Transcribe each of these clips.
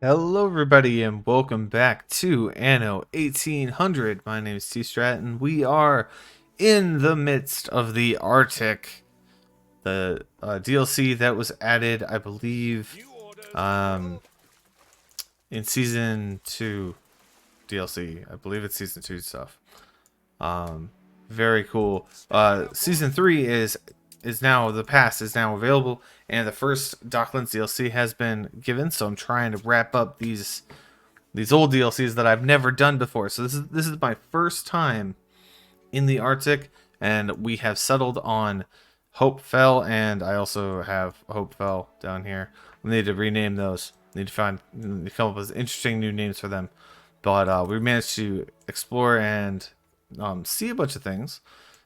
Hello, everybody, and welcome back to Anno 1800. My name is TStrat, and we are in the midst of the Arctic, the DLC that was added, I believe, um, in Season 2 DLC. I believe it's Season 2 stuff. Um, Very cool. Season 3 is now, the pass is now available, and the first Docklands DLC has been given, so I'm trying to wrap up these old DLCs that I've never done before. So this is my first time in the Arctic, and we have settled on Hope Fell, and I also have Hope Fell down here. We need to rename those. Need to come up with interesting new names for them. But we managed to explore and see a bunch of things.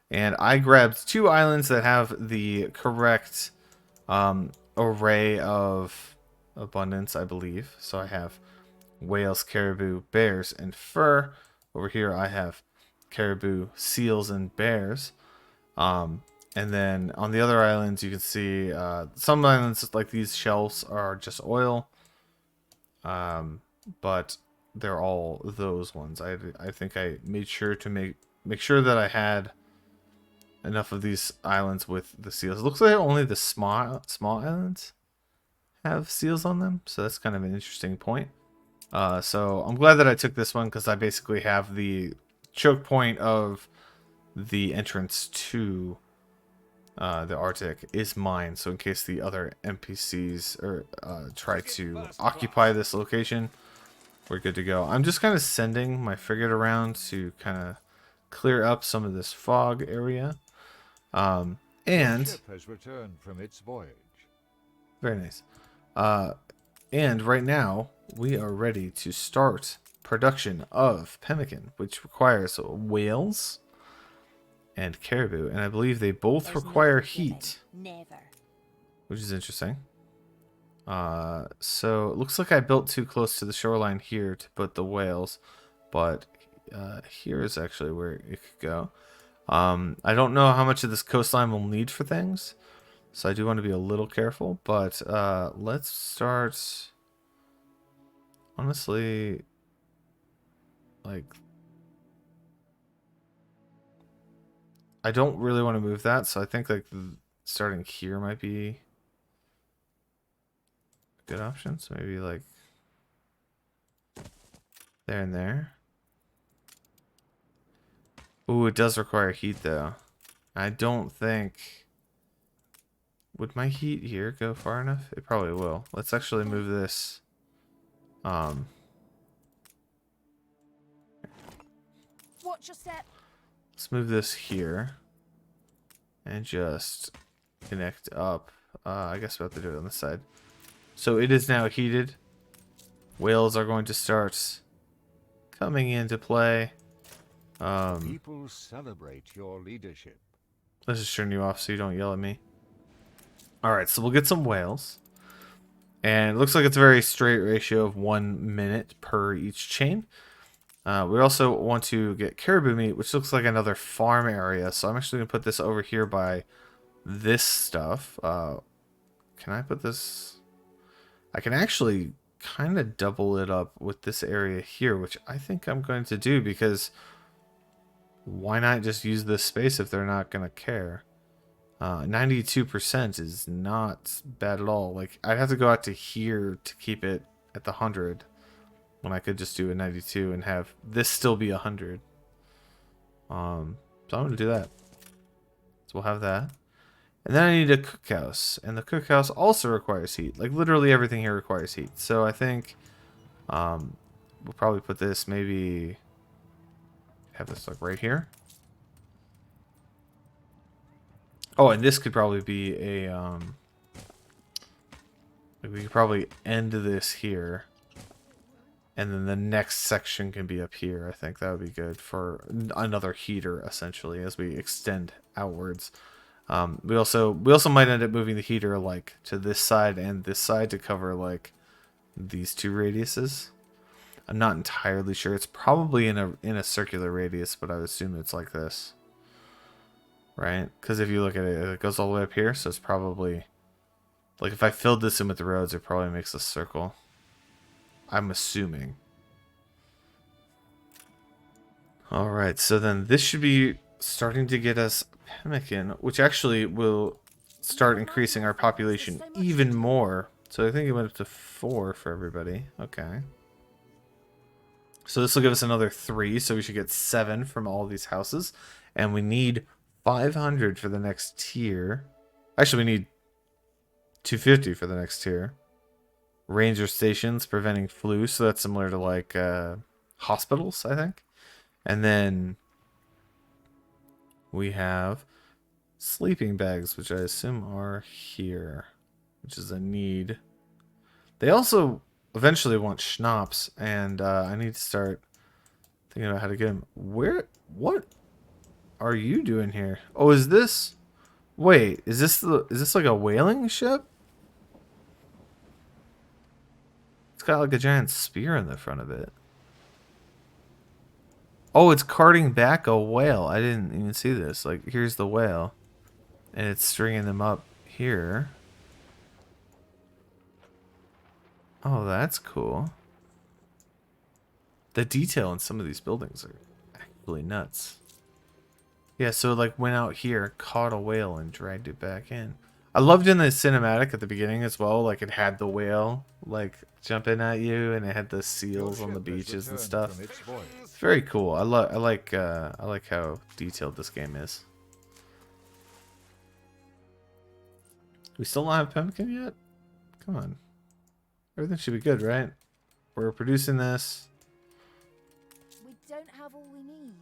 And I grabbed two islands that have the correct array of abundance, I believe. So I have whales, caribou, bears, and fur. Over here I have caribou, seals, and bears. And then on the other islands you can see some islands like these shelves are just oil. But they're all those ones. I think I made sure to make sure that I had enough of these islands with the seals. It looks like only the small islands have seals on them, so that's kind of an interesting point. So I'm glad that I took this one because I basically have the choke point of the entrance to the Arctic is mine. So in case the other NPCs or try to occupy this location, we're good to go. I'm just kind of sending my frigate around to kind of clear up some of this fog area. Your And ship has returned from its voyage. very nice. And right now, we are ready to start production of pemmican, which requires whales and caribou. And I believe they both require heat, which is interesting. So it looks like I built too close to the shoreline here to put the whales, but here is actually where it could go. I don't know how much of this coastline we'll need for things, so I do want to be a little careful, but let's start. Honestly, like, I don't really want to move that, so I think like starting here might be a good option. So maybe like there and there. Ooh, it does require heat though. I don't think. Would my heat here go far enough? It probably will. Let's actually move this. Watch your step. Let's move this here and just connect up. I guess we have to do it on this side. So it is now heated. Whales are going to start coming into play. People celebrate your leadership. Let's just turn you off so you don't yell at me. Alright, so we'll get some whales. And it looks like it's a very straight ratio of 1 minute per each chain. We also want to get caribou meat, which looks like another farm area. So I'm actually going to put this over here by this stuff. Can I put this? I can actually kind of double it up with this area here, which I think I'm going to do because why not just use this space if they're not going to care? 92% is not bad at all. Like, I'd have to go out to here to keep it at the 100 when I could just do a 92 and have this still be 100. So I'm going to do that. So we'll have that. And then I need a cookhouse. And the cookhouse also requires heat. Like, literally everything here requires heat. So I think we'll probably put this maybe... have this like right here. Oh, and this could probably be a... like we could probably end this here. And then the next section can be up here. I think that would be good for another heater, essentially, as we extend outwards. We also might end up moving the heater like to this side and this side to cover like these two radiuses. I'm not entirely sure. It's probably in a circular radius, but I would assume it's like this, right? Because if you look at it, it goes all the way up here, so it's probably like if I filled this in with the roads, it probably makes a circle. I'm assuming. Alright, so then this should be starting to get us pemmican, which actually will start increasing our population even more. So I think it went up to 4 for everybody. Okay. So this will give us another 3, so we should get 7 from all these houses. And we need 500 for the next tier. Actually, we need 250 for the next tier. Ranger stations preventing flu, so that's similar to like hospitals, I think. And then we have sleeping bags, which I assume are here, which is a need. They also eventually want schnapps, and I need to start thinking about how to get them. What are you doing here? Oh, is this? Wait, is this like a whaling ship? It's got like a giant spear in the front of it. Oh, it's carting back a whale. I didn't even see this. Like, here's the whale. And it's stringing them up here. Oh, that's cool. The detail in some of these buildings are actually nuts. Yeah, so it like went out here, caught a whale, and dragged it back in. I loved in the cinematic at the beginning as well. Like, it had the whale, like, jumping at you, and it had the seals on the beaches and stuff. Very cool. I like how detailed this game is. We still don't have pemmican yet? Come on. Everything should be good, right? We're producing this. We don't have all we need.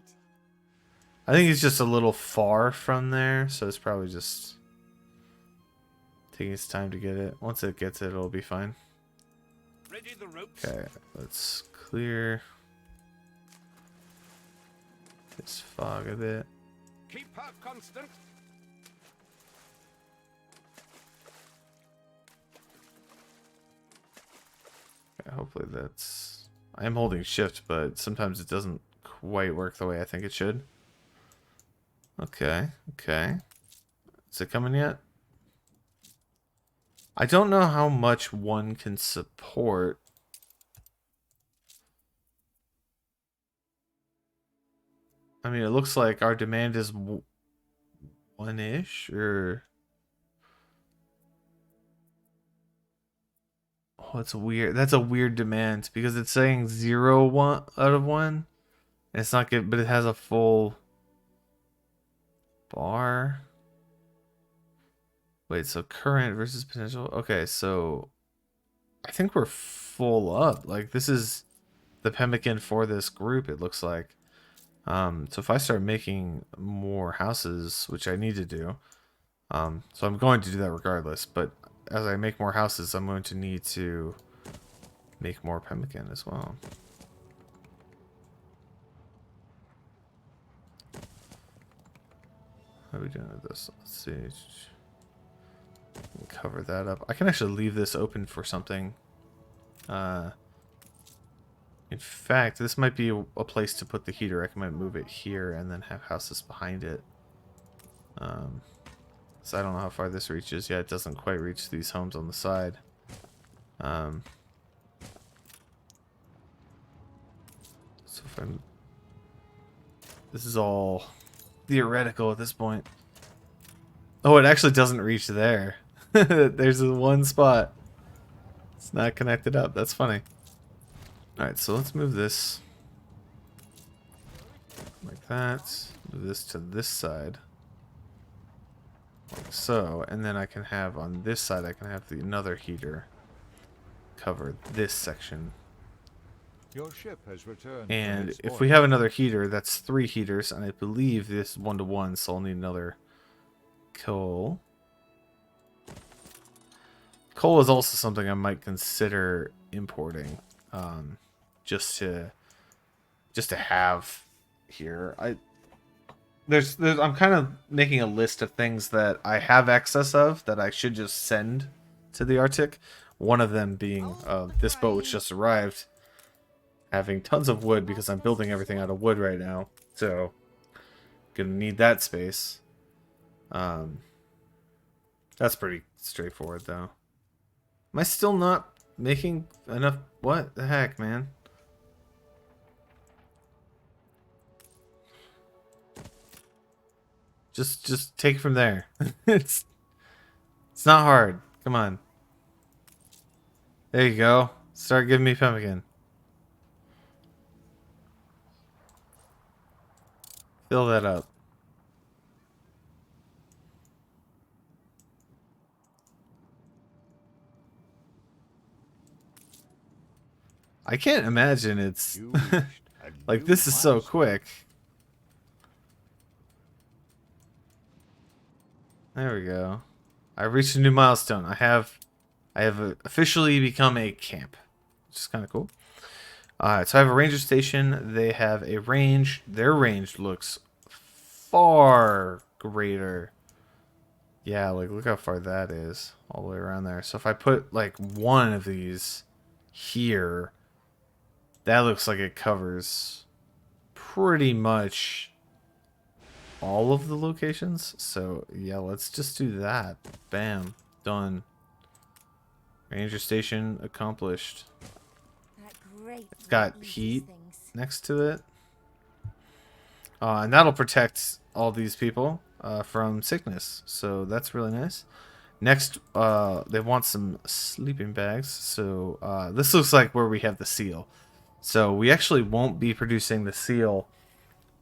I think it's just a little far from there, so it's probably just taking its time to get it. Once it gets it, it'll be fine. Ready the ropes. Okay, let's clear this fog a bit. Keep her constant. Okay, hopefully that's... I am holding shift, but sometimes it doesn't quite work the way I think it should. Okay, okay. Is it coming yet? I don't know how much one can support. I mean, it looks like our demand is one-ish, or... Oh, it's weird. That's a weird demand, because it's saying 0, 1 out of 1. And it's not good, but it has a full bar. Wait, so current versus potential. Okay, so I think we're full up. Like, this is the pemmican for this group, it looks like. So if I start making more houses, which I need to do, so I'm going to do that regardless, but as I make more houses, I'm going to need to make more pemmican as well. How are we doing with this? Let's see. Cover that up. I can actually leave this open for something. In fact, this might be a place to put the heater. I might move it here and then have houses behind it. So I don't know how far this reaches. Yeah, it doesn't quite reach these homes on the side. So if I'm... This is all theoretical at this point. Oh, it actually doesn't reach there. There's one spot. It's not connected up. That's funny. Alright, so let's move this like that. Move this to this side. Like so. And then I can have on this side, I can have another heater cover this section. Your ship has returned. And if we have another heater, that's 3 heaters. And I believe this is 1-to-1, so I'll need another coal. Coal is also something I might consider importing. Just to have here. I'm kind of making a list of things that I have excess of that I should just send to the Arctic. One of them being this boat which just arrived, having tons of wood because I'm building everything out of wood right now. So gonna need that space. That's pretty straightforward though. Am I still not making enough. What the heck, man? Just take it from there. it's it's not hard. Come on. There you go. Start giving me pemmican. Fill that up. I can't imagine it's You reached a like new this is so milestone. quick. There we go. I reached a new milestone. I have officially become a camp, which is kind of cool. So I have a ranger station. They have a range. Their range looks far greater. Yeah, like look how far that is all the way around there. So if I put like one of these here, that looks like it covers pretty much all of the locations. So yeah, let's just do that. Bam, done. Ranger station accomplished. That great It's got eases heat things. next to it. And that'll protect all these people from sickness. So that's really nice. Next, they want some sleeping bags. So this looks like where we have the seal. So we actually won't be producing the seal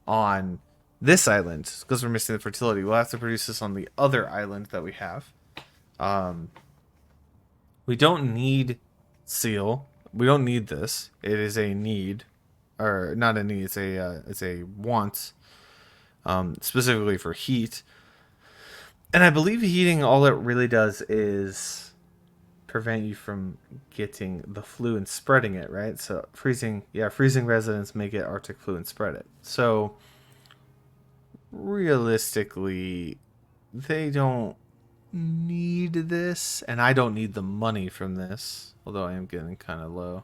on this island because we're missing the fertility. We'll have to produce this on the other island that we have. We don't need seal. We don't need this. It is a need, or not a need. It's a want, specifically for heat. And I believe heating, all it really does is prevent you from getting the flu and spreading it, right? So freezing residents may get Arctic flu and spread it. So realistically, they don't need this, and I don't need the money from this, although I am getting kind of low.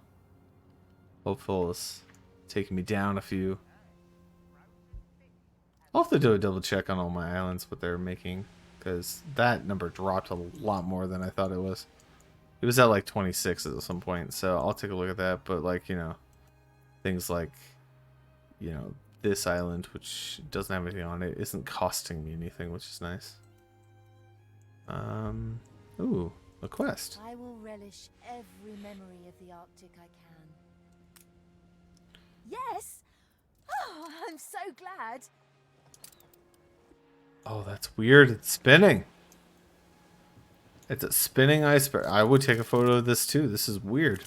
Hopeful is taking me down a few. I'll have to do a double check on all my islands what they're making, because that number dropped a lot more than I thought it was. It was at like 26 at some point, so I'll take a look at that. But like, you know, things like, you know, this island, which doesn't have anything on it, isn't costing me anything, which is nice. Ooh, a quest. I will relish every memory of the Arctic I can. Yes! Oh, I'm so glad. Oh, that's weird. It's spinning. It's a spinning iceberg. I would take a photo of this too. This is weird.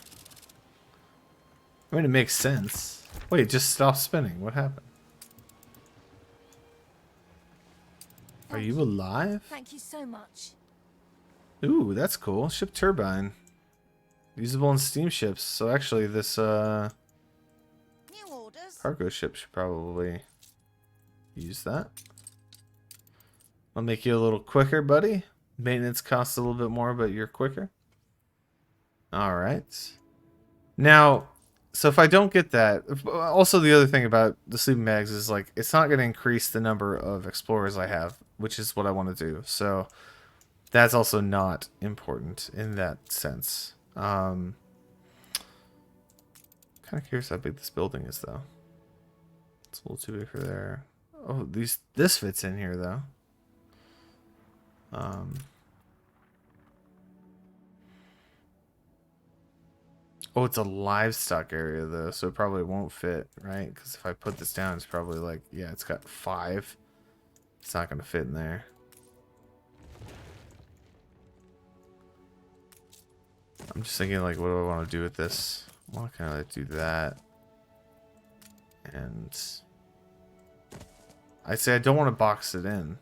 I mean, it makes sense. Wait, just stop spinning. What happened? Are you alive? Thank you so much. Ooh, that's cool. Ship turbine. Usable in steamships. So actually this New orders. cargo ship should probably use that. I'll make you a little quicker, buddy. Maintenance costs a little bit more, but you're quicker. Alright. Now, so if I don't get that, also the other thing about the sleeping bags is like, it's not going to increase the number of explorers I have, which is what I want to do. So that's also not important in that sense. Kind of curious how big this building is, though. It's a little too big for there. Oh, this fits in here, though. Oh, it's a livestock area, though, so it probably won't fit, right? Because if I put this down, it's probably like, yeah, it's got 5. It's not going to fit in there. I'm just thinking, like, what do I want to do with this? Well, can I do that? And I say I don't want to box it in.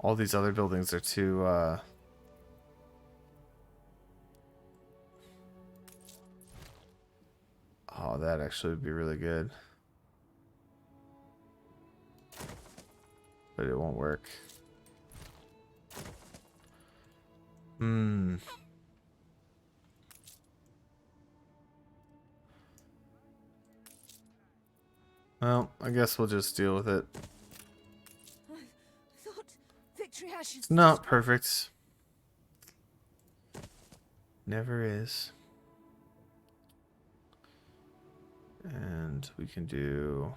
All these other buildings are too, oh, that actually would be really good. But it won't work. Well, I guess we'll just deal with it. Triage is It's not perfect. Never is. And we can do...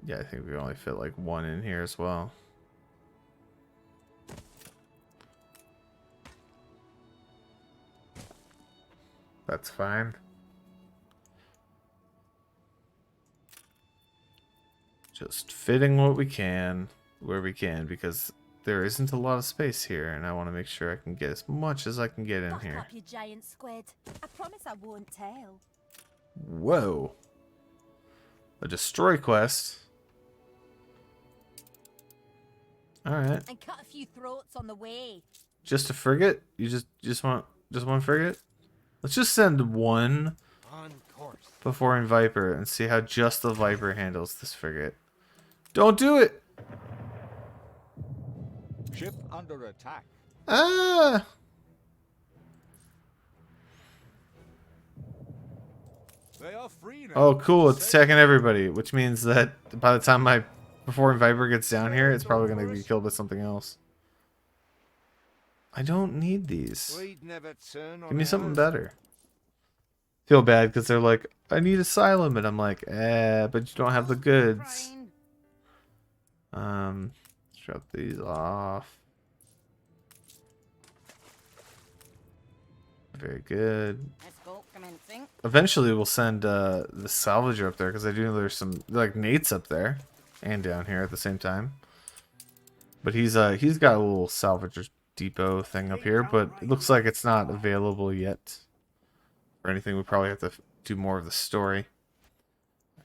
Yeah, I think we can only fit like one in here as well. That's fine. Just fitting what we can where we can, because there isn't a lot of space here, and I want to make sure I can get as much as I can get in Buck here. up, you giant squid. I promise I won't tell. Whoa. A destroy quest. Alright. And cut a few throats on the way. Just a frigate? You just want one frigate? Let's just send one On course. before in Viper and see how just the Viper handles this frigate. Don't do it! Ship under attack. Ah! They are free now. Oh, cool. It's attacking everybody, which means that by the time my before Viper gets down here, it's probably going to be killed by something else. I don't need these. We'd never turn on Give me something ours. better. Feel bad because they're like, I need asylum, and I'm like, but you don't have the goods. Drop these off. Very good. Escort commencing. Eventually, we'll send the salvager up there because I do know there's some like Nate's up there and down here at the same time. But he's got a little salvager depot thing up here, but it looks like it's not available yet or anything. We probably have to do more of the story.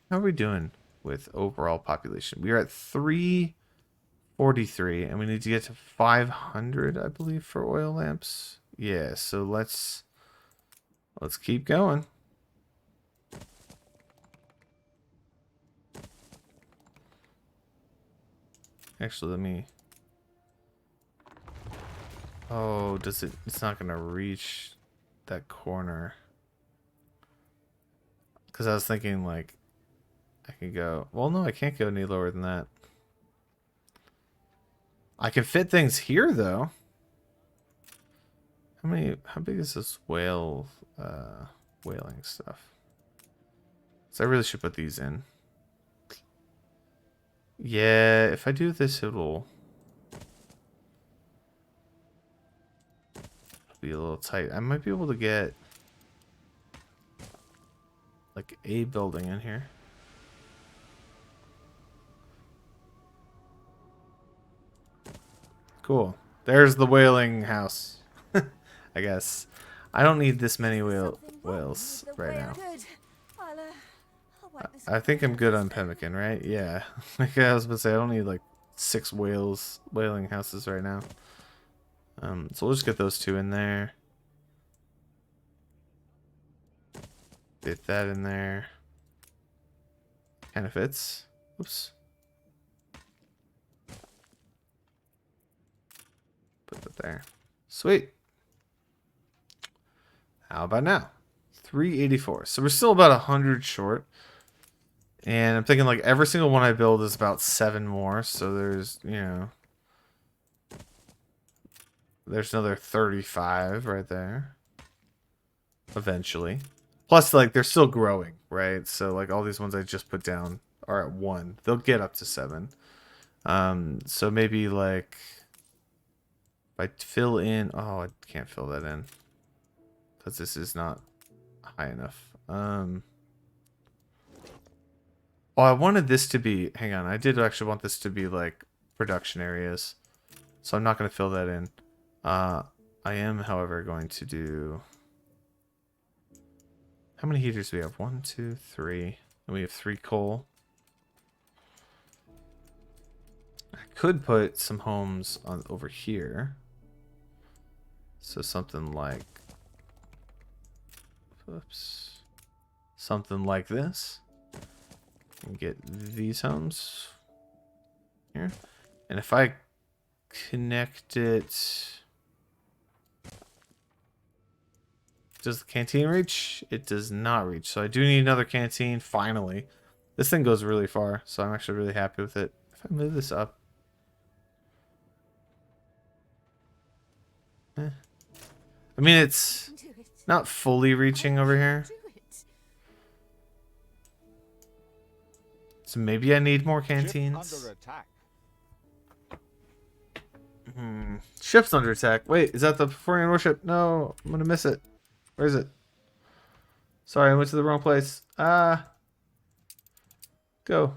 How are we doing with overall population? We are at 343, and we need to get to 500, I believe, for oil lamps. Yeah, so let's keep going. Actually, let me... Oh, does it... It's not going to reach that corner. Because I was thinking, like, I could go... Well, no, I can't go any lower than that. I can fit things here, though. How big is this whaling stuff? So I really should put these in. Yeah, if I do this, it'll be a little tight. I might be able to get like a building in here. Cool. There's the whaling house. I guess. I don't need this many whales right now. Good. I'll wipe this I think I'm good on pemmican, right? Yeah. Like I was about to say, I don't need like 6 whaling houses right now. So we'll just get those 2 in there. Fit that in there. Kind of fits. Oops. Put that there. Sweet. How about now? 384. So we're still about 100 short. And I'm thinking like every single one I build is about 7 more. So there's, you know, there's another 35 right there. Eventually. Plus, like, they're still growing, right? So, like, all these ones I just put down are at 1. They'll get up to 7. So maybe, like, if I fill in... Oh, I can't fill that in. Because this is not high enough. Oh, I wanted this to be... Hang on. I did actually want this to be, like, production areas. So I'm not going to fill that in. I am, however, going to do... How many heaters do we have? 1, 2, 3. And we have 3 coal. I could put some homes on over here. So something like... Oops. Something like this. And get these homes here. And if I connect it... Does the canteen reach? It does not reach. So I do need another canteen, finally. This thing goes really far, so I'm actually really happy with it. If I move this up. I mean, it's Do it. not fully reaching over here. Do it. So maybe I need more Ship canteens. under attack. Ship's under attack. Wait, is that the Beforian warship? No, I'm gonna miss it. Where is it? Sorry, I went to the wrong place. Ah. Go.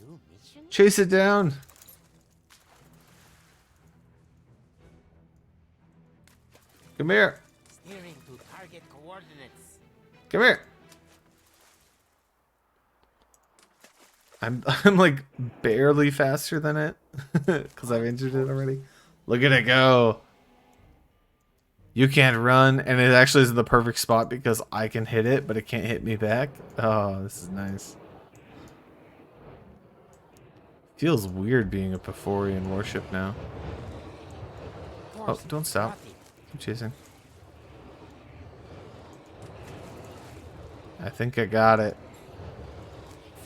New mission? Chase it down. Come here. Steering to target coordinates. Come here. I'm like barely faster than it because I've injured it already. Look at it go. You can't run, and it actually is in the perfect spot because I can hit it, but it can't hit me back. Oh, this is nice. Feels weird being a Beforian warship now. Oh, don't stop. Keep chasing. I think I got it.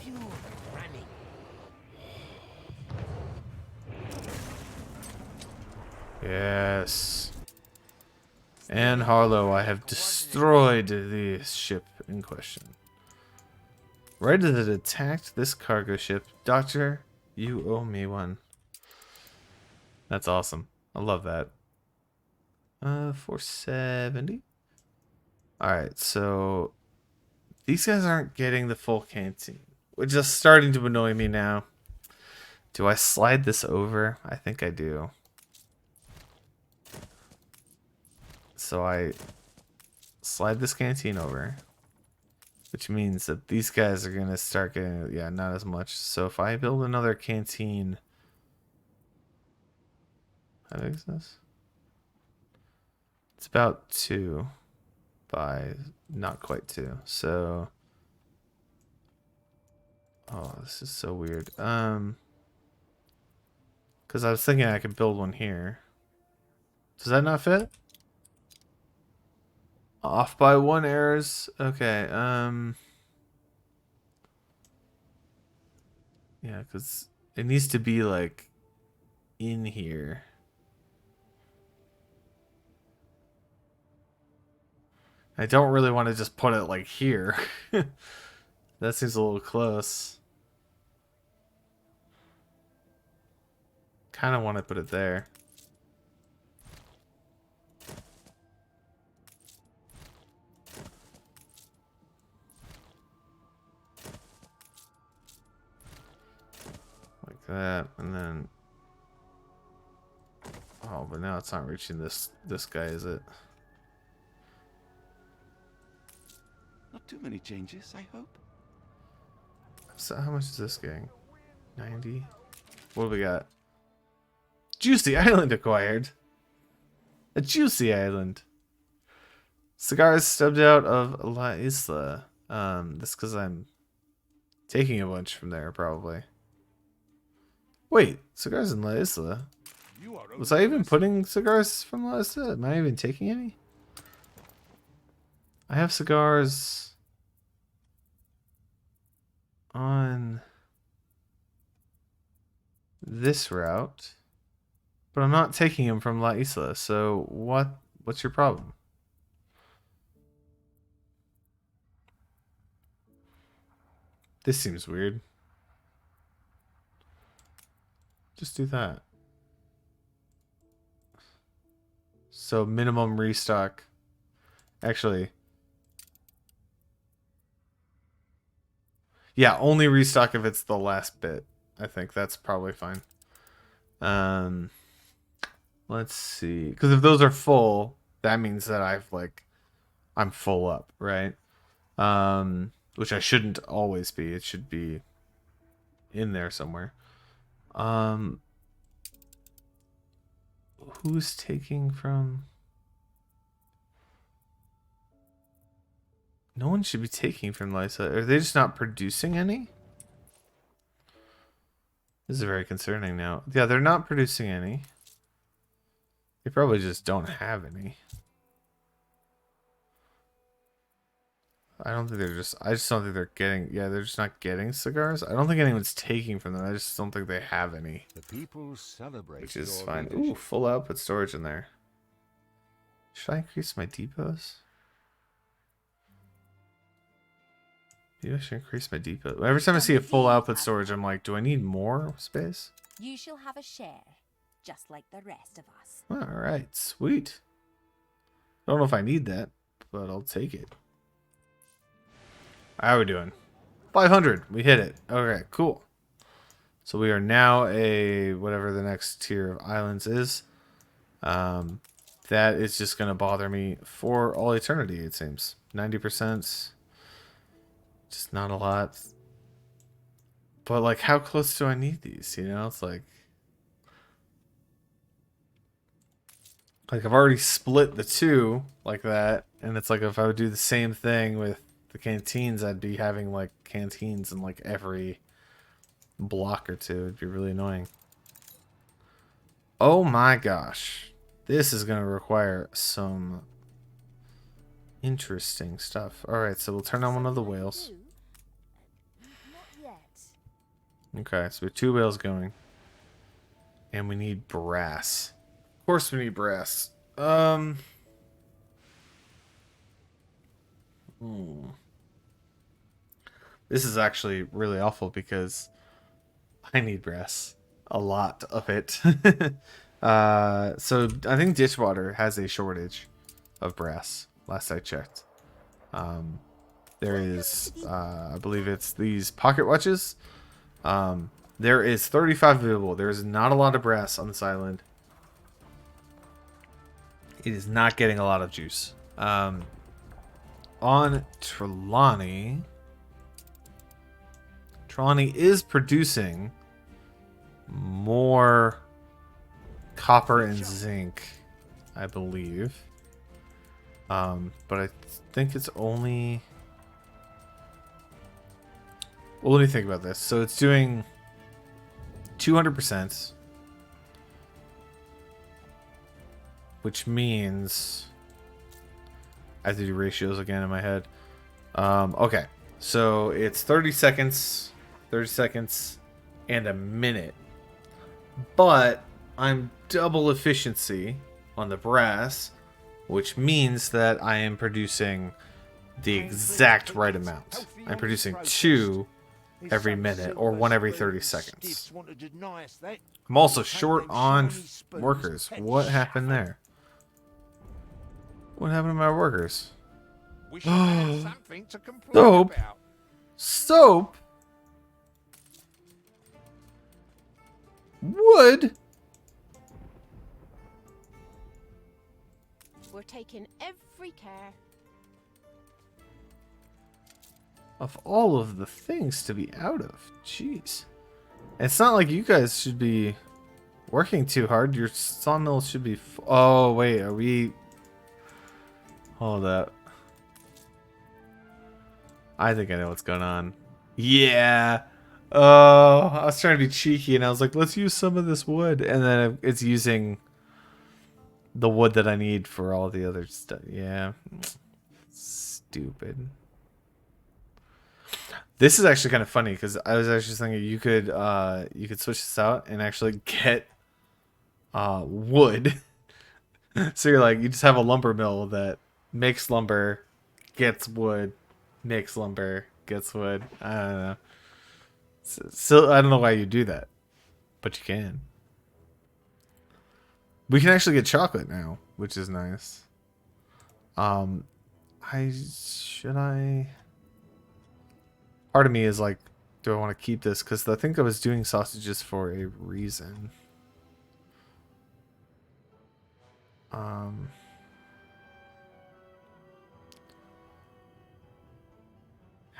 Fuel running. Yes. And Harlow, I have destroyed the ship in question. Right as it attacked this cargo ship, Doctor, you owe me one. That's awesome. I love that. 470. Alright, so these guys aren't getting the full canteen, which is starting to annoy me now. Do I slide this over? I think I do. So I slide this canteen over, which means that these guys are going to start getting, yeah, not as much. So if I build another canteen, how big is this? It's about 2 by not quite 2. So, oh, this is so weird. Because I was thinking I could build one here. Does that not fit? Off by 1 errors. Okay. Yeah, because it needs to be like in here. I don't really want to just put it like here. That seems a little close. Kind of want to put it there. Like that, and then oh, but now it's not reaching this guy, is it? Not too many changes, I hope. So how much is this getting? 90. What do we got? Juicy island acquired. A juicy island. Cigars stubbed out of La Isla. That's because I'm taking a bunch from there, probably. Wait, cigars in La Isla? You are Was I even putting cigars from La Isla? Am I even taking any? I have cigars on this route, but I'm not taking them from La Isla. So what's your problem? This seems weird. Just do that. So minimum restock. Actually, yeah, only restock if it's the last bit. I think that's probably fine. Let's see. Because if those are full, that means that I'm full up, right? Which I shouldn't always be. It should be in there somewhere. Who's taking from? No one should be taking from Lysa. Are they just not producing any? This is very concerning now. Yeah, they're not producing any. They probably just don't have any. I don't think they're just. I just don't think they're getting. Yeah, they're just not getting cigars. I don't think anyone's taking from them. I just don't think they have any, The people celebrate which is your fine. Ooh, leadership. full output storage in there. Should I increase my depots? Maybe I should increase my depot. Every time I see a full output storage, I'm like, do I need more space? You shall have a share, just like the rest of us. All right, sweet. I don't know if I need that, but I'll take it. How are we doing? 500. We hit it. Okay, cool. So we are now a whatever the next tier of islands is. That is just going to bother me for all eternity, it seems. 90%. Just not a lot. But, like, how close do I need these? You know, it's like... I've already split the two like that. And it's like if I would do the same thing with the canteens, I'd be having, like, canteens in, like, every block or two. It'd be really annoying. Oh my gosh. This is going to require some interesting stuff. Alright, so we'll turn on one of the whales. Not yet. Okay, so we have 2 whales going. And we need brass. Of course we need brass. This is actually really awful because I need brass. A lot of it. So I think dishwater has a shortage of brass, last I checked. There is, I believe it's these pocket watches. There is 35 available. There is not a lot of brass on this island. It is not getting a lot of juice. On Trelawney is producing more copper and zinc, I believe. But I think it's only... Well, let me think about this. So it's doing 200%, which means I have to do ratios again in my head. Okay, so it's 30 seconds, and a minute. But I'm double efficiency on the brass, which means that I am producing the exact right amount. I'm producing 2 every minute, or 1 every 30 seconds. I'm also short on workers. What happened there? What happened to my workers? We should have something to complain Soap? about. Soap? Wood? We're taking every care. Of all of the things to be out of. Jeez. It's not like you guys should be working too hard. Your sawmill should be... Oh, wait. Are we... Hold up. I think I know what's going on. Yeah. Oh, I was trying to be cheeky and I was like, let's use some of this wood. And then it's using the wood that I need for all the other stuff. Yeah. Stupid. This is actually kind of funny because I was actually thinking you could switch this out and actually get wood. So you're like, you just have a lumber mill that makes lumber, gets wood, makes lumber, gets wood. I don't know. So I don't know why you do that, but you can. We can actually get chocolate now, which is nice. Should I? Part of me is like, do I want to keep this? Because I think I was doing sausages for a reason.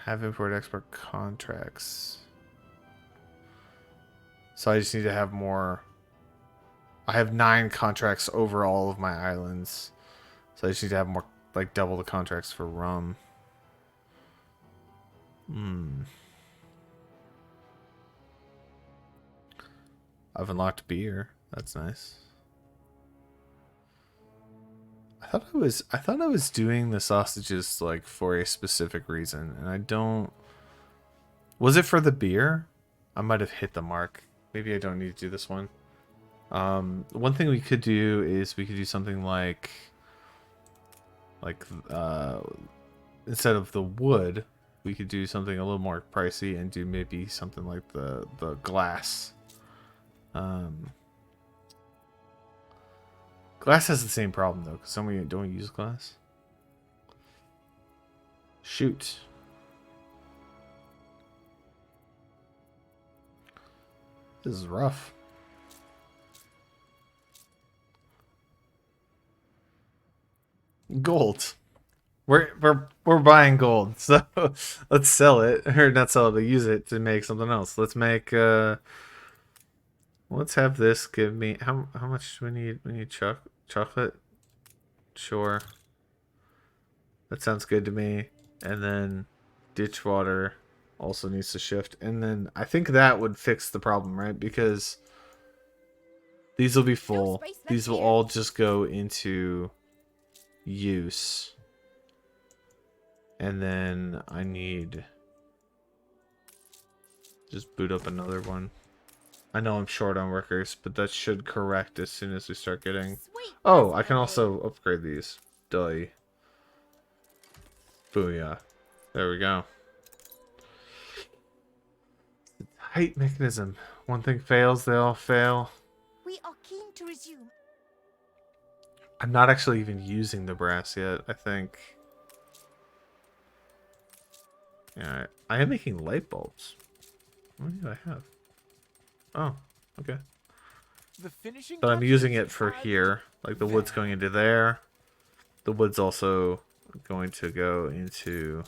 Have import-export contracts. So I just need to have more. I have 9 contracts over all of my islands. So I just need to have more, like double the contracts for rum. I've unlocked beer. That's nice. I thought I was doing the sausages like for a specific reason, and I don't. Was it for the beer? I might have hit the mark. Maybe I don't need to do this one. One thing we could do is we could do something like uh, instead of the wood, we could do something a little more pricey and do maybe something like the glass. Glass has the same problem though, because some of you don't use glass. Shoot. This is rough. Gold. We're buying gold, so let's sell it, or not sell it, but use it to make something else. Let's make let's have this give me how much do we need? We need chocolate. Sure. That sounds good to me. And then ditch water also needs to shift. And then I think that would fix the problem, right? Because these will be full. These will all just go into use. And then I need just boot up another one. I know I'm short on workers, but that should correct as soon as we start getting... Oh, I can also upgrade these. Duh. Booyah. There we go. The tight mechanism. One thing fails, they all fail. We are keen to resume. I'm not actually even using the brass yet, I think. Yeah, I am making light bulbs. What do I have? Oh, okay. The finishing But I'm touches using it for are here. Like the wood's going into there. The wood's also going to go into...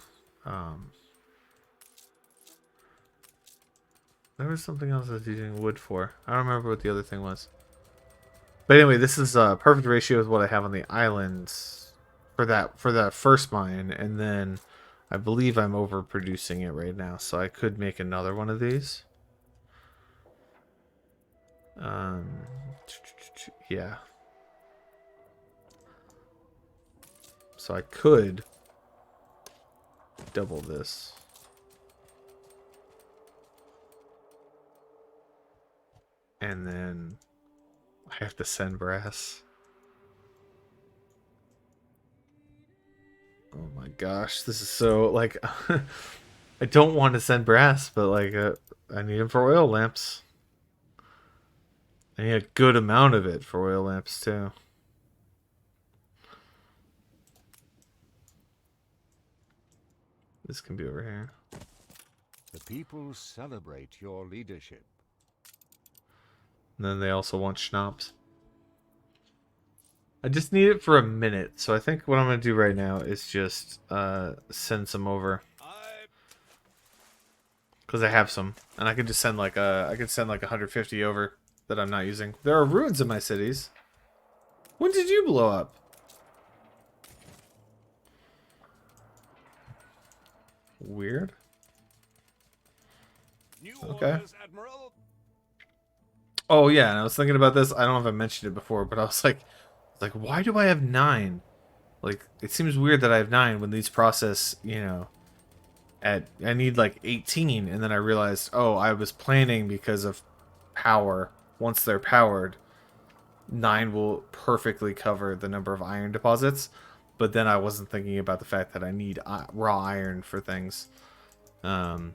There was something else I was using wood for. I don't remember what the other thing was. But anyway, this is a perfect ratio with what I have on the islands for that first mine, and then I believe I'm overproducing it right now, so I could make another one of these. Yeah. So I could double this. And then I have to send brass. Oh my gosh, this is so, like, I don't want to send brass, but, like, I need them for oil lamps. I need a good amount of it for oil lamps, too. This can be over here. The people celebrate your leadership. And then they also want schnapps. I just need it for a minute, so I think what I'm going to do right now is just send some over. Because I have some. And I could just send like I could send like 150 over that I'm not using. There are ruins in my cities. When did you blow up? Weird. New Okay. orders, Admiral. Oh yeah, and I was thinking about this. I don't know if I mentioned it before, but I was like, why do I have 9? Like, it seems weird that I have 9 when these process, you know, I need like 18, and then I realized, oh, I was planning because of power. Once they're powered, 9 will perfectly cover the number of iron deposits. But then I wasn't thinking about the fact that I need raw iron for things. So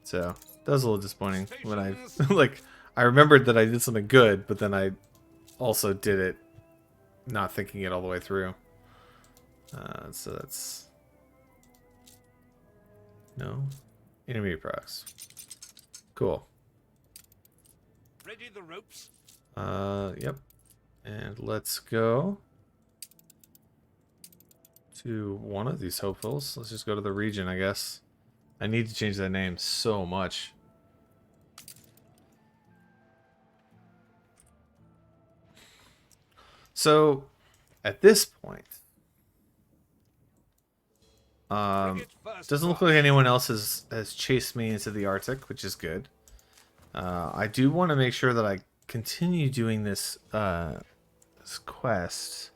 that was a little disappointing when I like. I remembered that I did something good, but then I also did it not thinking it all the way through. So that's no intermediate products. Cool. Ready the ropes. Yep. And let's go to one of these hopefuls. Let's just go to the region, I guess. I need to change that name so much. So, at this point, doesn't look like anyone else has chased me into the Arctic, which is good. I do want to make sure that I continue doing this this quest.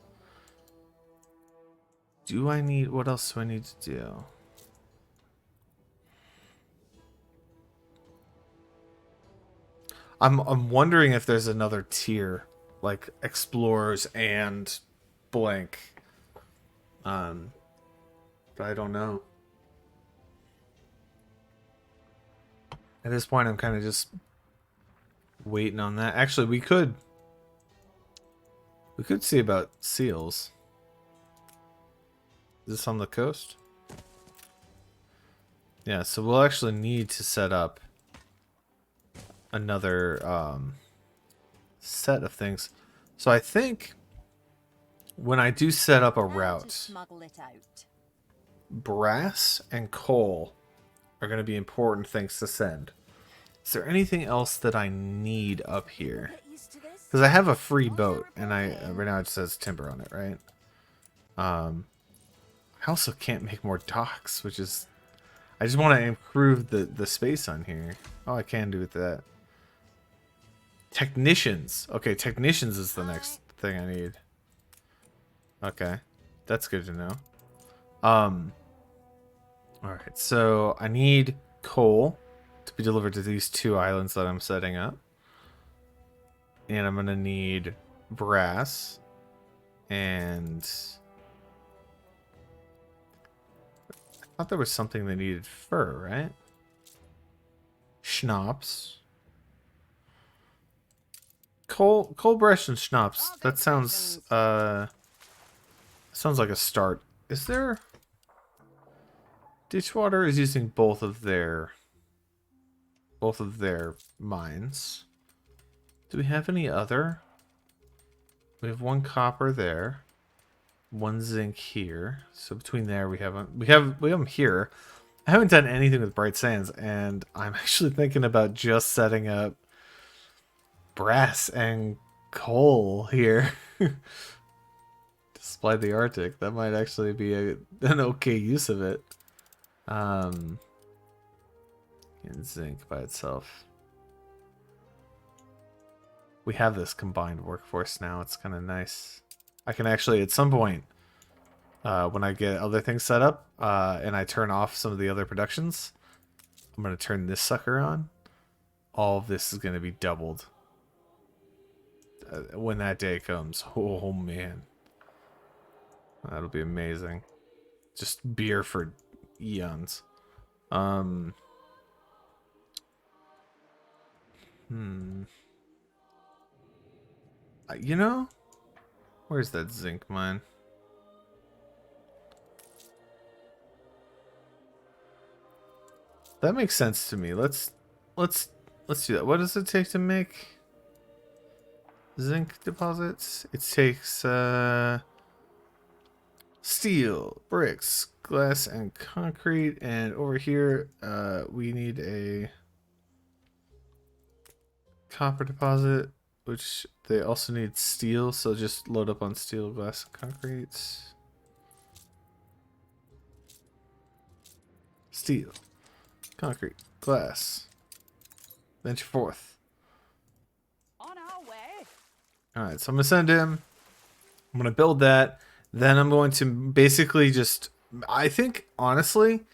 do I need... What else do I need to do? I'm wondering if there's another tier, like explorers and blank. But I don't know. At this point, I'm kind of just waiting on that. Actually, we could see about seals. Is this on the coast? Yeah, so we'll actually need to set up another set of things. So I think when I do set up a How to route, smuggle it out. brass and coal are going to be important things to send. Is there anything else that I need up here? Get used to this. Because I have a free boat, and right now it says timber on it, right? I also can't make more docks, which is... I just want to improve the space on here. Oh, I can do with that. Technicians. Okay, technicians is the next thing I need. Okay, that's good to know. Alright, so I need coal to be delivered to these 2 islands that I'm setting up. And I'm gonna need brass and... I thought there was something that needed fur, right? Schnapps. Coal brush and schnapps. That sounds sounds like a start. Is there... Ditchwater is using both of their mines. Do we have any other? We have 1 copper there, 1 zinc here. So between there we have them here. I haven't done anything with bright sands, and I'm actually thinking about just setting up brass and coal here. To supply the Arctic. That might actually be an okay use of it. And zinc by itself. We have this combined workforce now. It's kind of nice. I can actually, at some point, when I get other things set up, and I turn off some of the other productions, I'm going to turn this sucker on. All of this is going to be doubled. When that day comes. Oh, man. That'll be amazing. Just beer for eons. You know, where's that zinc mine? That makes sense to me. Let's do that. What does it take to make zinc deposits? It takes steel, bricks, glass, and concrete. And over here, we need a copper deposit, which they also need steel. So just load up on steel, glass, and concrete. Steel, concrete, glass. Venture forth. On our way. Alright, so I'm going to send him. I'm going to build that. Then I'm going to basically just... I think, honestly,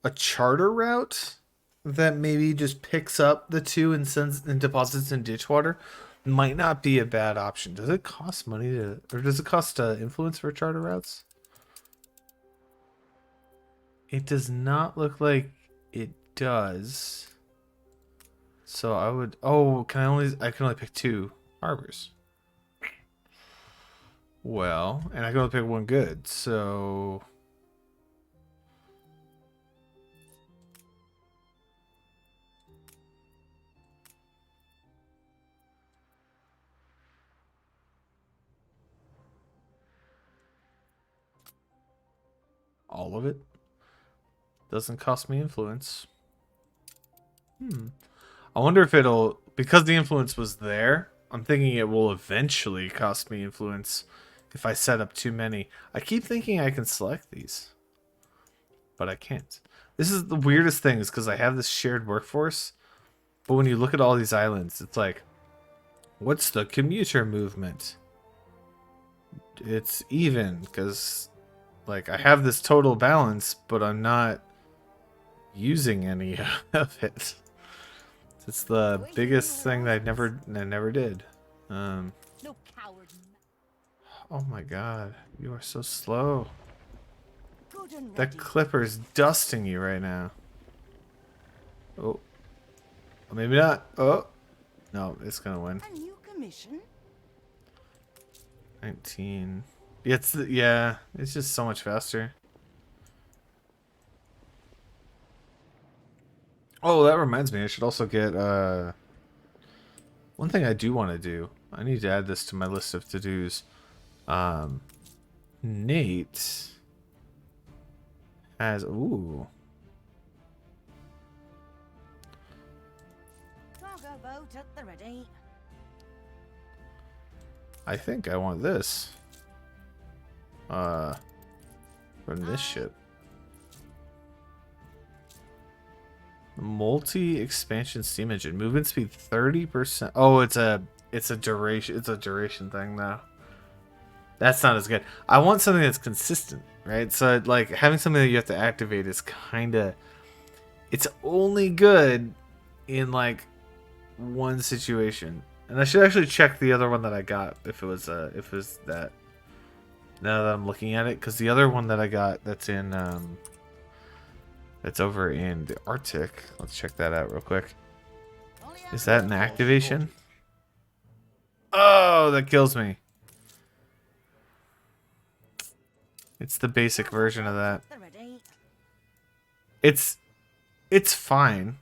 a charter route that maybe just picks up the 2 and sends and deposits in Ditchwater might not be a bad option. Does it cost money to... Or does it cost influence for charter routes? It does not look like it does. So I would... Oh, I can only pick 2 harbors. Well, and I can only pick 1 good, so... All of it? Doesn't cost me influence. I wonder if it'll... Because the influence was there, I'm thinking it will eventually cost me influence if I set up too many. I keep thinking I can select these, but I can't. This is the weirdest thing, is because I have this shared workforce, but when you look at all these islands, it's like, what's the commuter movement? It's even, because Like, I have this total balance, but I'm not using any of it. It's the biggest thing that I never did. No coward. Oh my god, you are so slow. Good and That ready. clipper's dusting you right now. Oh. Maybe not. Oh. No, it's gonna win. A new commission? 19. Yeah, it's just so much faster. Oh, that reminds me, I should also get one thing I do want to do. I need to add this to my list of to-dos. Nate has Cargo boat at the ready. I think I want this. From this ship. Multi-expansion steam engine. Movement speed 30%. Oh, it's a duration thing now. That's not as good. I want something that's consistent, right? So like having something that you have to activate is kinda, it's only good in like one situation. And I should actually check the other one that I got if it was that. Now that I'm looking at it, because the other one that I got that's in that's over in the Arctic. Let's check that out real quick. Is that an activation? Oh, that kills me. It's the basic version of that. It's fine.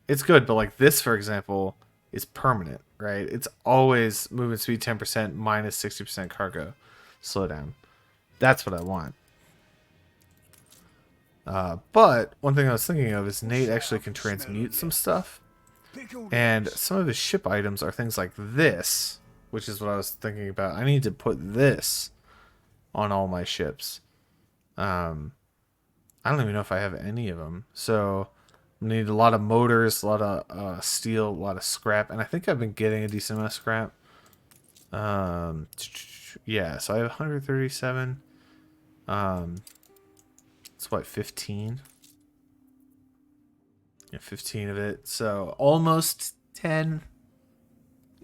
It's good, but like this, for example, is permanent, right? It's always movement speed 10% minus 60% cargo slowdown. That's what I want. But one thing I was thinking of is Nate actually can transmute some stuff. And some of his ship items are things like this, which is what I was thinking about. I need to put this on all my ships. I don't even know if I have any of them. So I need a lot of motors, a lot of steel, a lot of scrap. And I think I've been getting a decent amount of scrap. Yeah, so I have 137. It's what, 15? Yeah, 15 of it. So almost 10.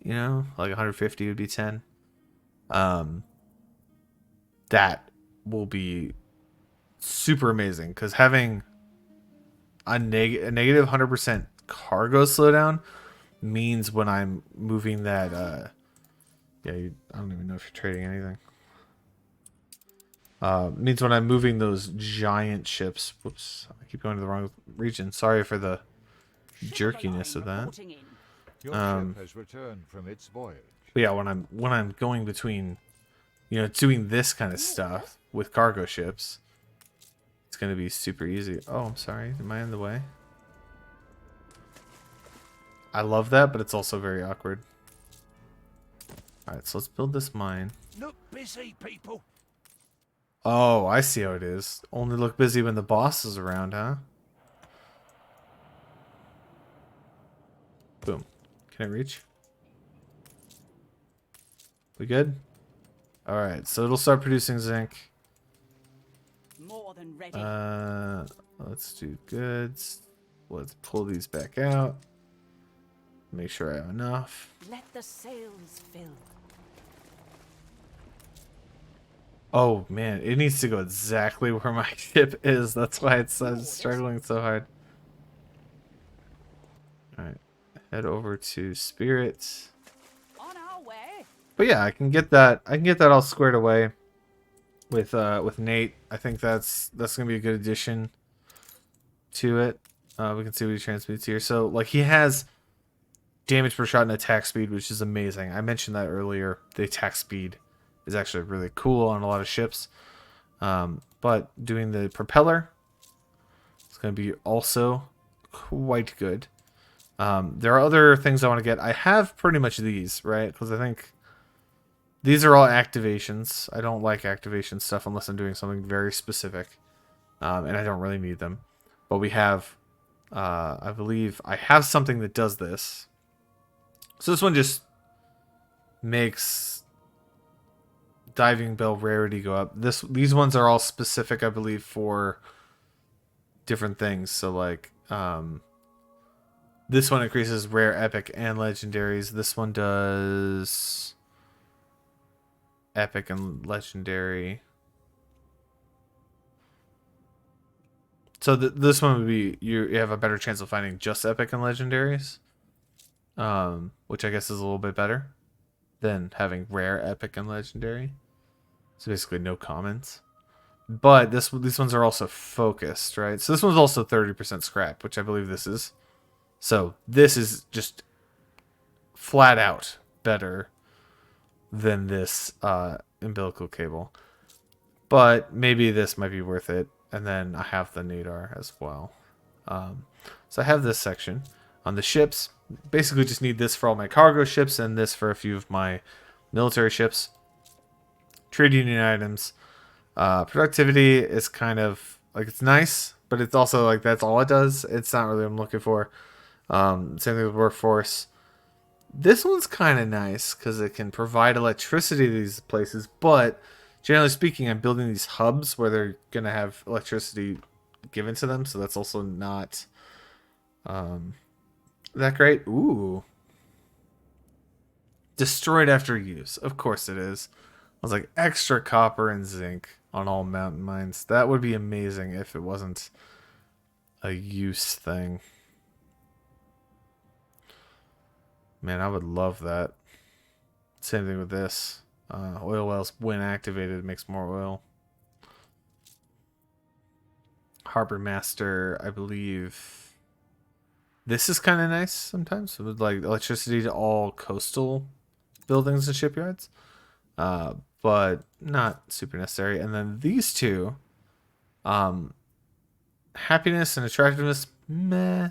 You know, like 150 would be 10. That will be super amazing because having a negative 100% cargo slowdown means when I'm moving that I don't even know if you're trading anything. Means when I'm moving those giant ships. Whoops, I keep going to the wrong region. Sorry for the jerkiness of that. Your ship has returned from its voyage. But yeah, when I'm going between, you know, doing this kind of stuff with cargo ships, it's gonna be super easy. Oh, I'm sorry. Am I in the way? I love that, but it's also very awkward. Alright, so let's build this mine. Look busy, people. Oh, I see how it is. Only look busy when the boss is around, huh? Boom. Can I reach? We good? Alright, so it'll start producing zinc. More than ready. Let's do goods. Let's pull these back out. Make sure I have enough. Let the sails fill. Oh man, it needs to go exactly where my ship is. That's why it's struggling so hard. Alright, head over to spirits. On our way. But yeah, I can get that all squared away with Nate. I think that's gonna be a good addition to it. We can see what he transmutes here. So like he has damage per shot and attack speed, which is amazing. I mentioned that earlier. The attack speed is actually really cool on a lot of ships. But doing the propeller is going to be also quite good. There are other things I want to get. I have pretty much these, right? Because I think these are all activations. I don't like activation stuff unless I'm doing something very specific. And I don't really need them. But we have, I believe, I have something that does this. So this one just makes diving bell rarity go up. These ones are all specific, I believe, for different things. So like this one increases rare, epic, and legendaries. This one does epic and legendary. So this one would be you have a better chance of finding just epic and legendaries, which I guess is a little bit better than having rare, epic, and legendary. So basically no commons. But these ones are also focused, right? So this one's also 30% scrap, which I believe this is. So this is just flat out better than this umbilical cable. But maybe this might be worth it. And then I have the nadar as well. So I have this section. On the ships, basically just need this for all my cargo ships and this for a few of my military ships. Trade union items. Productivity is kind of like, it's nice, but it's also like that's all it does. It's not really what I'm looking for. Same thing with workforce. This one's kind of nice because it can provide electricity to these places, but generally speaking, I'm building these hubs where they're going to have electricity given to them, so that's also not that great. Ooh. Destroyed after use. Of course it is. I was like, extra copper and zinc on all mountain mines. That would be amazing if it wasn't a use thing. Man, I would love that. Same thing with this. Oil wells, when activated, makes more oil. Harbor Master, I believe. This is kind of nice sometimes. With like electricity to all coastal buildings and shipyards. But not super necessary. And then these two. Happiness and attractiveness, meh.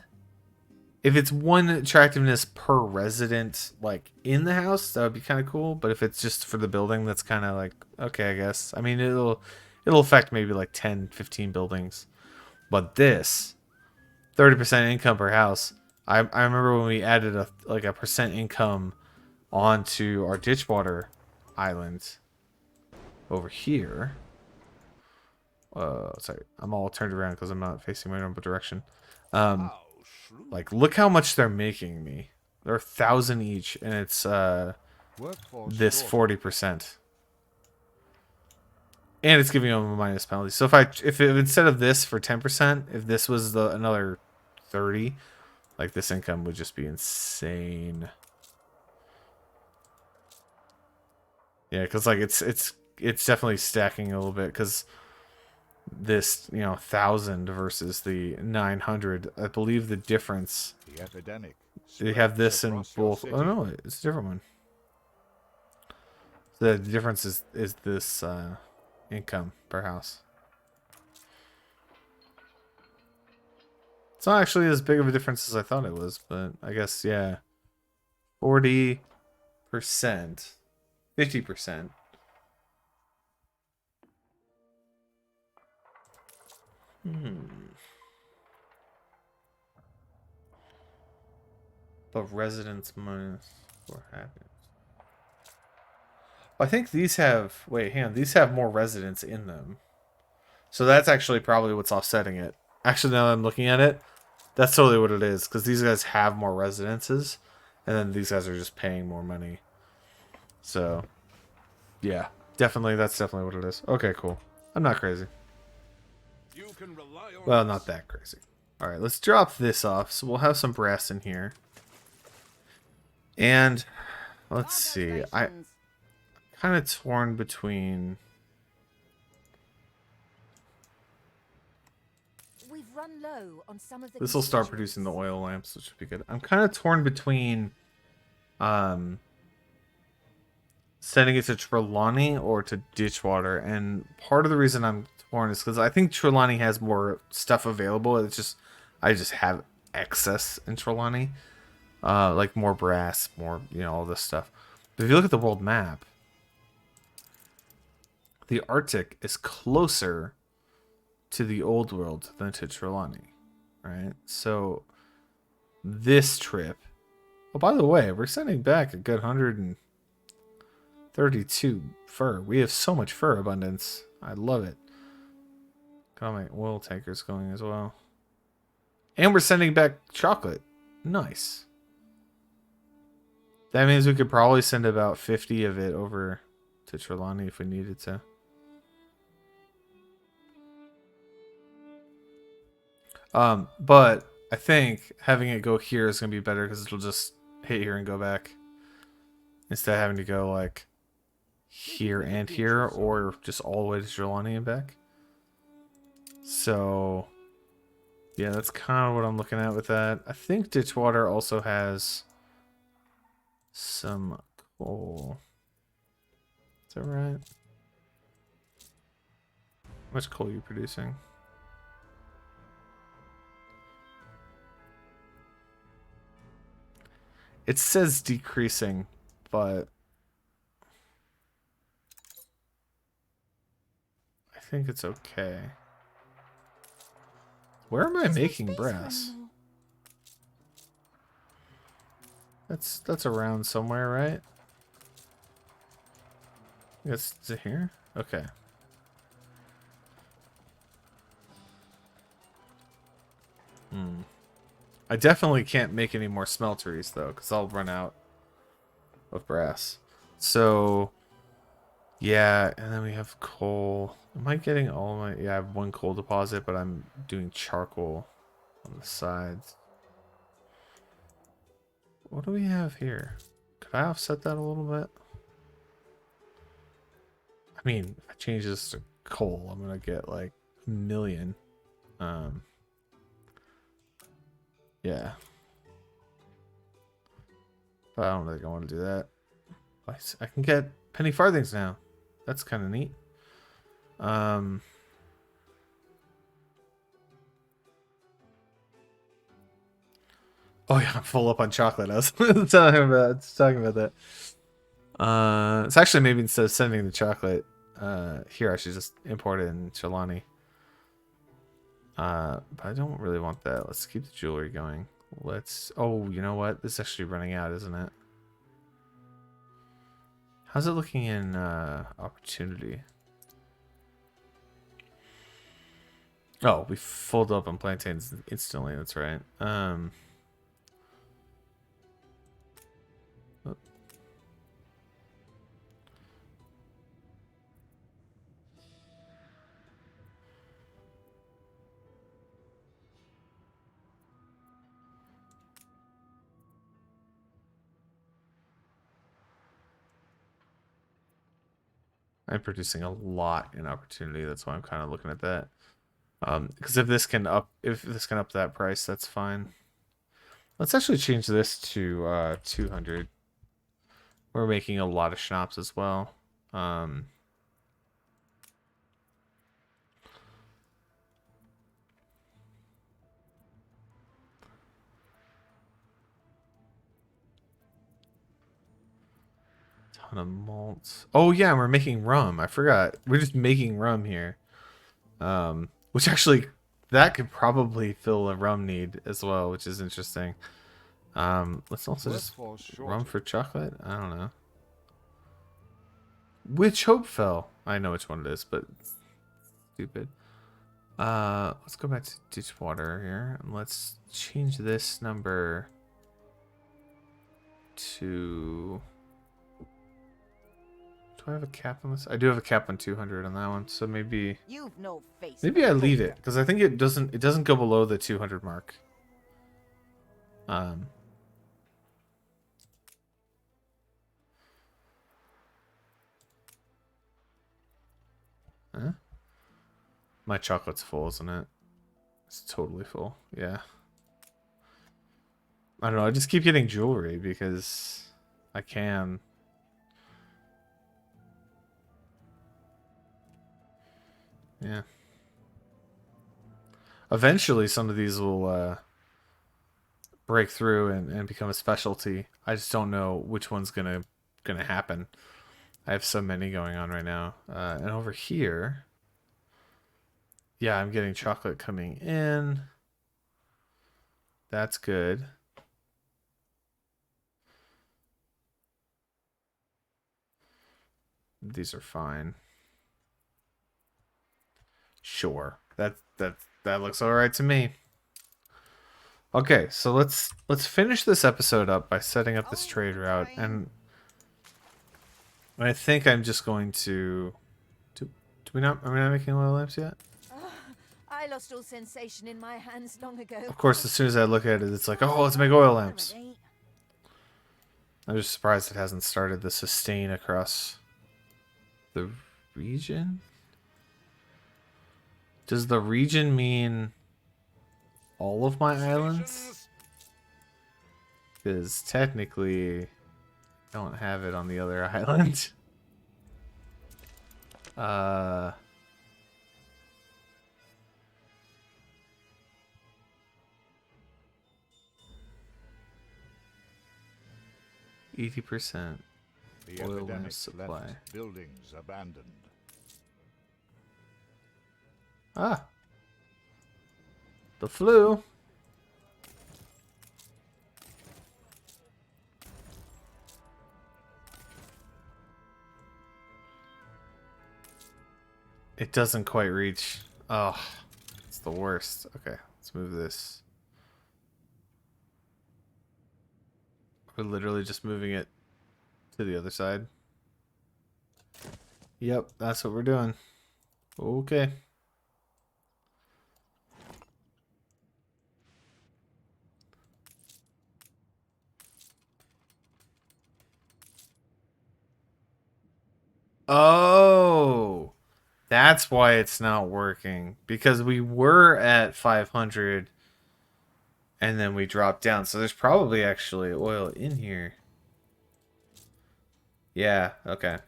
If it's one attractiveness per resident, like in the house, that would be kind of cool. But if it's just for the building, that's kind of like, okay, I guess. I mean, it'll affect maybe like 10, 15 buildings. But this, 30% income per house. I remember when we added a percent income onto our Ditchwater island over here. Sorry, I'm all turned around because I'm not facing my normal direction. Like, look how much they're making me. They're 1,000 each, and it's this 40%, and it's giving them a minus penalty. So if instead of this for 10%, if this was another 30, like this income would just be insane. Yeah, because like it's definitely stacking a little bit because. This 1,000 versus the 900. I believe the difference. The epidemic. They have this in across your both. city. Oh no, it's a different one. The difference is this income per house. It's not actually as big of a difference as I thought it was, but I guess yeah. 40%, 50%. But residents minus for happiness. I think these have. Wait, hang on. These have more residents in them. So that's actually probably what's offsetting it. Actually, now that I'm looking at it, that's totally what it is. Because these guys have more residences. And then these guys are just paying more money. So, yeah. Definitely, that's definitely what it is. Okay, cool. I'm not crazy. You can rely on Well, us. not that crazy. Alright, let's drop this off. So we'll have some brass in here. And let's see. I'm kind of torn between... We've run low on some of the This will start constituents. producing the oil lamps, which would be good. I'm kind of torn between sending it to Trelawney or to Ditchwater. And part of the reason I'm torn is because I think Trelawney has more stuff available. It's just I just have excess in Trelawney. Like more brass, more, all this stuff. But if you look at the world map, the Arctic is closer to the old world than to Trelawney, right? So this trip, oh, by the way, we're sending back a good 32 fur. We have so much fur abundance. I love it. Got all my oil tankers going as well. And we're sending back chocolate. Nice. That means we could probably send about 50 of it over to Trelawney if we needed to. But I think having it go here is going to be better because it'll just hit here and go back. Instead of having to go like here and here or just all the way to Trelawney and back. So yeah, that's kind of what I'm looking at with that. I think Ditchwater also has some coal. Is that right? How much coal are you producing? It says decreasing, but I think it's okay. Where am I making brass? That's around somewhere, right? Yes, is it here? Okay. I definitely can't make any more smelteries though, because I'll run out of brass. So yeah, and then we have coal. Am I getting all my... Yeah, I have one coal deposit, but I'm doing charcoal on the sides. What do we have here? Could I offset that a little bit? I mean, if I change this to coal, I'm gonna get like a million. Yeah. But I don't think I want to do that. I can get penny farthings now. That's kind of neat. Oh yeah, I'm full up on chocolate. I was talking about that. It's actually maybe instead of sending the chocolate here, I should just import it in Trelawney. But I don't really want that. Let's keep the jewelry going. Oh, you know what? This is actually running out, isn't it? How's it looking in opportunity? Oh, we fold up on plantains instantly. That's right. I'm producing a lot in opportunity. That's why I'm kind of looking at that. Because if this can up that price, that's fine. Let's actually change this to 200. We're making a lot of schnapps as well. Ton of malts. Oh yeah, we're making rum. I forgot. We're just making rum here. Which actually, that could probably fill a rum need as well, which is interesting. Let's also just rum for chocolate. I don't know. Which hope fell? I know which one it is, but it's stupid. Let's go back to Ditchwater here and let's change this number to... Do I have a cap on this? I do have a cap on 200 on that one, so maybe You've no face. maybe I leave it because I think it doesn't go below the 200 mark. Huh? My chocolate's full, isn't it? It's totally full. Yeah. I don't know. I just keep getting jewelry because I can. Yeah. Eventually, some of these will break through and become a specialty. I just don't know which one's gonna happen. I have so many going on right now. And over here, yeah, I'm getting chocolate coming in. That's good. these are fine. Sure. That looks all right to me. Okay, so let's finish this episode up by setting up this trade route, and I think I'm just going to do we not are we not making oil lamps yet? I lost all sensation in my hands long ago. Of course, as soon as I look at it, it's like, oh, let's make oil lamps. I'm just surprised it hasn't started the sustain across the region. Does the region mean all of my islands? Because technically, I don't have it on the other island. 80% The oil epidemic lamp supply. left buildings abandoned. Ah, the flu. It doesn't quite reach. Oh, it's the worst. Okay, let's move this. We're literally just moving it to the other side. Yep, that's what we're doing. Okay. Oh, that's why it's not working. Because we were at 500 and then we dropped down. So there's probably actually oil in here. Yeah, okay.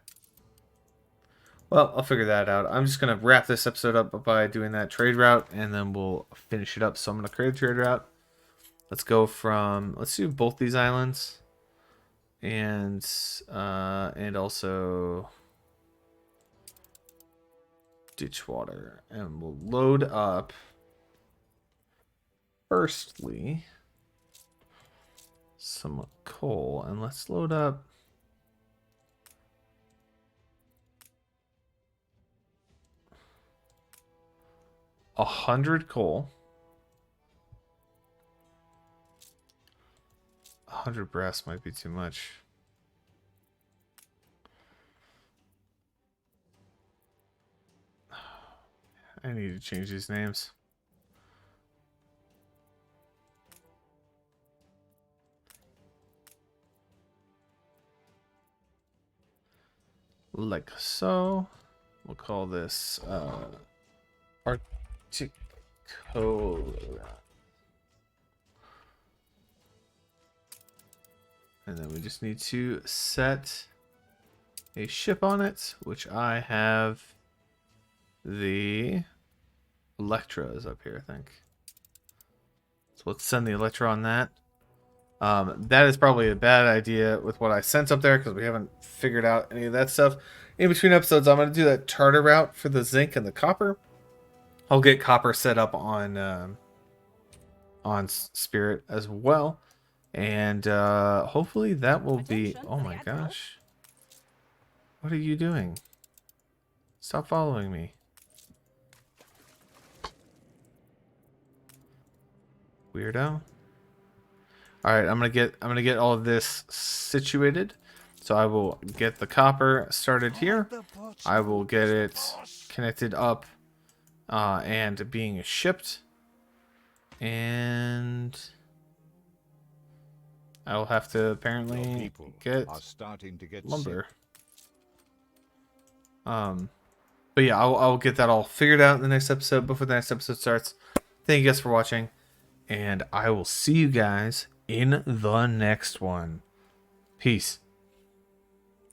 Well, I'll figure that out. I'm just going to wrap this episode up by doing that trade route, and then we'll finish it up. So I'm going to create a trade route. Let's go from, let's do both these islands. And also ditch water. And we'll load up, firstly, some coal. And let's load up 100 coal. 100 brass might be too much. I need to change these names. Like so. We'll call this Arctic Cola. And then we just need to set a ship on it, which I have the Electra is up here, I think. So let's send the Electra on that. That is probably a bad idea with what I sent up there because we haven't figured out any of that stuff. In between episodes, I'm going to do that charter route for the zinc and the copper. I'll get copper set up on Spirit as well. And hopefully that will be... Oh my gosh. What are you doing? Stop following me. Weirdo. Alright, I'm gonna get all of this situated. So I will get the copper started here. I will get it connected up and being shipped. And I will have to apparently get lumber. But yeah, I'll get that all figured out in the next episode before the next episode starts. Thank you guys for watching, and I will see you guys in the next one. Peace.